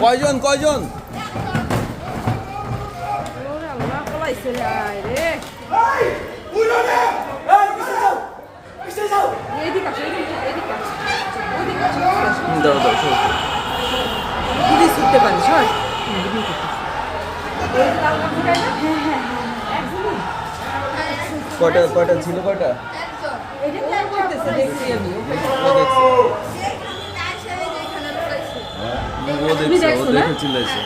কয়জন কয়জন ছুটতে পারিস কয়টা কয়টা ছিল কয়টা দেখছি আমি ও দেখছে ও দেখে চিল্লাইছে